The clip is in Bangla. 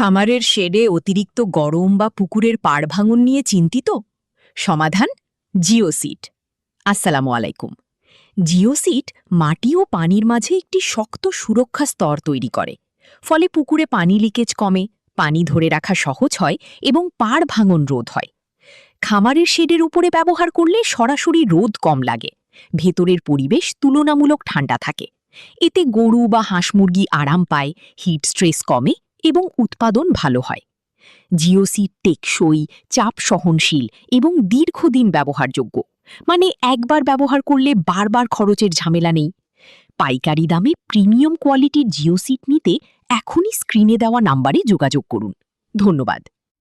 খামারের শেডে অতিরিক্ত গরম বা পুকুরের পাড় ভাঙন নিয়ে চিন্তিত? সমাধান জিওসিট। আসসালামু আলাইকুম। জিওসিট মাটি ও পানির মাঝে একটি শক্ত সুরক্ষা স্তর তৈরি করে। ফলে পুকুরে পানি লিকেজ কমে, পানি ধরে রাখা সহজ হয় এবং পাড় ভাঙন রোধ হয়। খামারের শেডের উপরে ব্যবহার করলে সরাসরি রোদ কম লাগে, ভেতরের পরিবেশ তুলনামূলক ঠান্ডা থাকে। এতে গরু বা হাঁস মুরগি আরাম পায়, হিট স্ট্রেস কমে এবং উৎপাদন ভালো হয়। জিওসিট টেকসই, চাপ সহনশীল এবং দীর্ঘদিন ব্যবহারযোগ্য। মানে একবার ব্যবহার করলে বারবার খরচের ঝামেলা নেই। পাইকারি দামে প্রিমিয়াম কোয়ালিটির জিওসিট নিতে এখনই স্ক্রিনে দেওয়া নাম্বারে যোগাযোগ করুন। ধন্যবাদ।